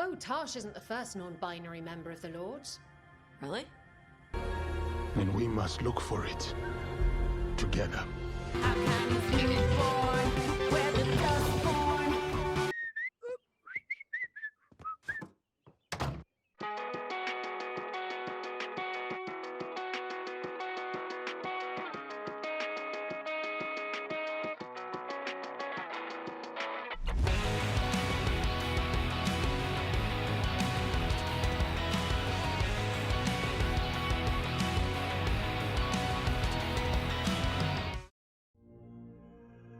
Oh, Tarsh isn't the first non-binary member of the Lords. Really? And we must look for it together.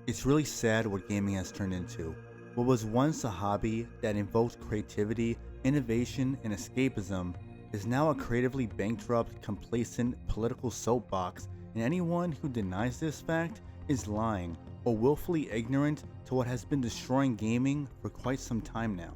It's really sad what gaming has turned into. What was once a hobby that invoked creativity, innovation, and escapism is now a creatively bankrupt, complacent political soapbox, and anyone who denies this fact is lying or willfully ignorant to what has been destroying gaming for quite some time now.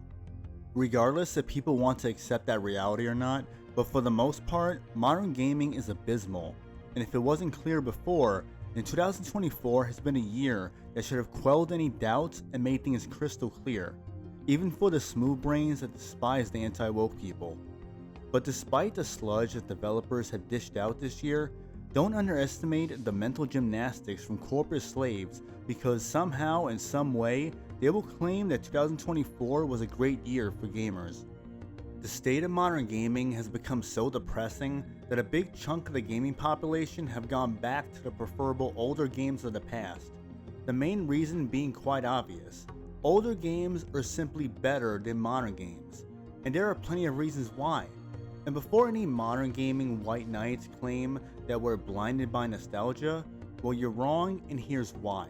Regardless if people want to accept that reality or not, but for the most part, modern gaming is abysmal, and if it wasn't clear before, then 2024 has been a year that should have quelled any doubts and made things crystal clear, even for the smooth brains that despise the anti-woke people. But despite the sludge that developers have dished out this year, don't underestimate the mental gymnastics from corporate slaves, because somehow in some way they will claim that 2024 was a great year for gamers. The state of modern gaming has become so depressing that a big chunk of the gaming population have gone back to the preferable older games of the past. The main reason being quite obvious. Older games are simply better than modern games, and there are plenty of reasons why. And before any modern gaming white knights claim that we're blinded by nostalgia, well, you're wrong, and here's why.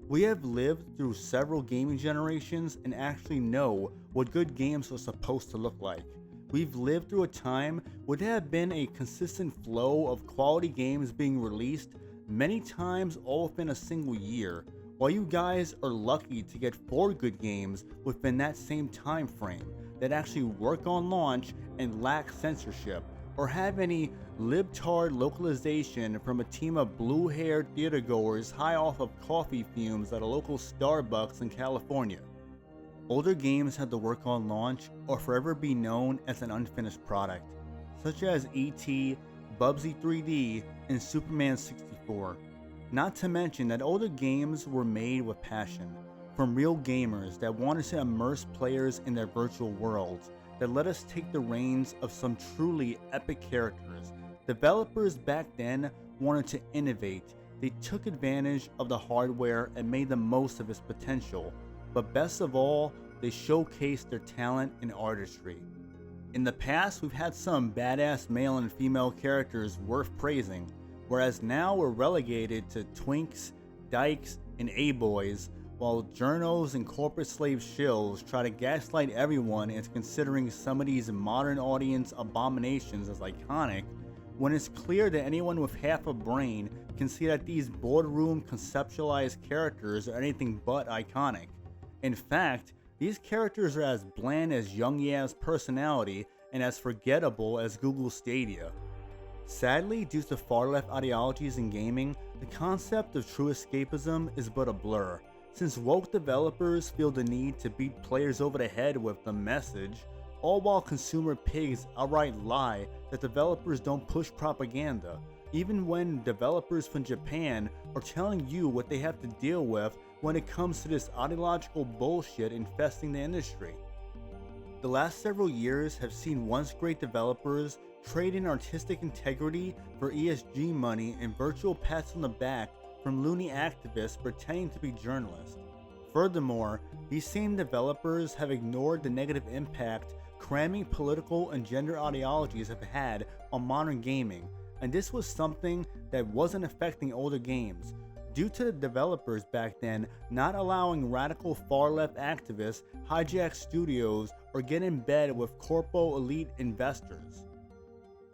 We have lived through several gaming generations and actually know what good games are supposed to look like. We've lived through a time where there have been a consistent flow of quality games being released, many times all within a single year, while you guys are lucky to get 4 good games within that same time frame that actually work on launch and lack censorship, or have any libtard localization from a team of blue-haired theatergoers high off of coffee fumes at a local Starbucks in California. Older games had to work on launch or forever be known as an unfinished product, such as E.T., Bubsy 3D, and Superman 64. Not to mention that older games were made with passion, from real gamers that wanted to immerse players in their virtual worlds, that let us take the reins of some truly epic characters. Developers back then wanted to innovate. They took advantage of the hardware and made the most of its potential. But best of all, they showcased their talent and artistry. In the past, we've had some badass male and female characters worth praising, whereas now we're relegated to twinks, dykes, and A-boys, while journos and corporate slave shills try to gaslight everyone into considering some of these modern audience abominations as iconic, when it's clear that anyone with half a brain can see that these boardroom conceptualized characters are anything but iconic. In fact, these characters are as bland as Young Ya's personality and as forgettable as Google Stadia. Sadly, due to far-left ideologies in gaming, the concept of true escapism is but a blur, since woke developers feel the need to beat players over the head with the message, all while consumer pigs outright lie that developers don't push propaganda, even when developers from Japan are telling you what they have to deal with when it comes to this ideological bullshit infesting the industry. The last several years have seen once great developers trade in artistic integrity for ESG money and virtual pats on the back from loony activists pretending to be journalists. Furthermore, these same developers have ignored the negative impact cramming political and gender ideologies have had on modern gaming, and this was something that wasn't affecting older games, due to the developers back then not allowing radical far-left activists hijack studios or get in bed with corpo elite investors.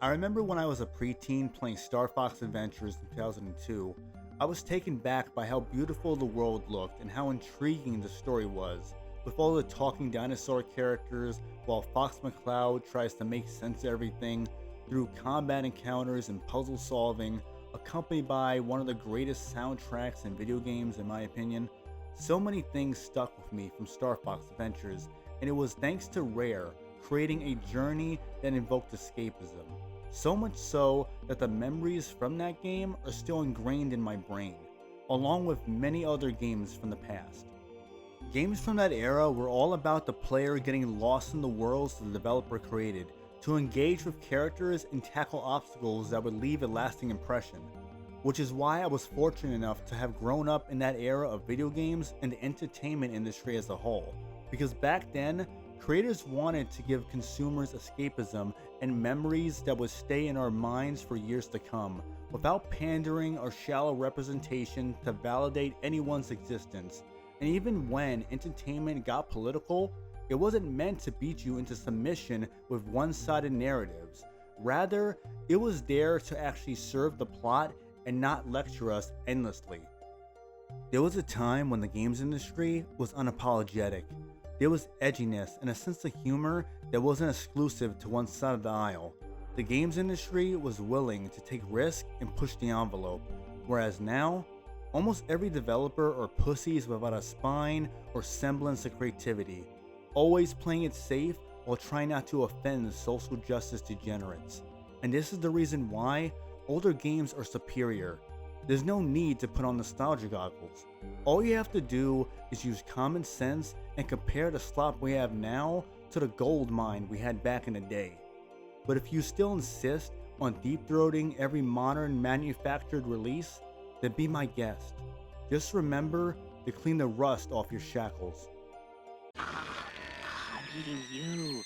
I remember when I was a preteen playing Star Fox Adventures in 2002, I was taken back by how beautiful the world looked and how intriguing the story was, with all the talking dinosaur characters while Fox McCloud tries to make sense of everything through combat encounters and puzzle solving, accompanied by one of the greatest soundtracks in video games in my opinion. So many things stuck with me from Star Fox Adventures, and it was thanks to Rare creating a journey that invoked escapism. So much so that the memories from that game are still ingrained in my brain, along with many other games from the past. Games from that era were all about the player getting lost in the worlds the developer created, to engage with characters and tackle obstacles that would leave a lasting impression. Which is why I was fortunate enough to have grown up in that era of video games and the entertainment industry as a whole, because back then, creators wanted to give consumers escapism and memories that would stay in our minds for years to come, without pandering or shallow representation to validate anyone's existence. And even when entertainment got political, it wasn't meant to beat you into submission with one-sided narratives. Rather, it was there to actually serve the plot and not lecture us endlessly. There was a time when the games industry was unapologetic. There was edginess and a sense of humor that wasn't exclusive to one side of the aisle. The games industry was willing to take risks and push the envelope, whereas now, almost every developer are pussies without a spine or semblance of creativity, always playing it safe while trying not to offend social justice degenerates. And this is the reason why older games are superior. There's no need to put on nostalgia goggles. All you have to do is use common sense and compare the slop we have now to the gold mine we had back in the day. But if you still insist on deep-throating every modern manufactured release, then be my guest. Just remember to clean the rust off your shackles. I'm eating you.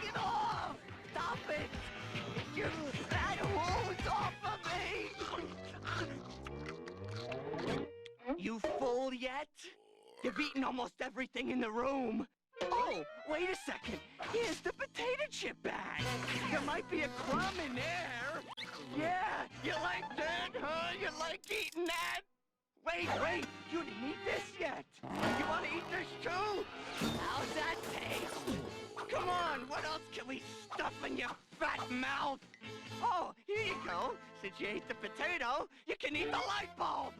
Get off! Stop it! You animals off of me! You full yet? You've eaten almost everything in the room. Oh, wait a second. Here's the potato chip bag. There might be a crumb in there. Yeah, you like that, huh? You like eating that? Wait, you didn't eat this yet. You want to eat this too? How's that taste? Come on, what else can we stuff in your fat mouth? Oh, here you go. Since you ate the potato, you can eat the light bulb.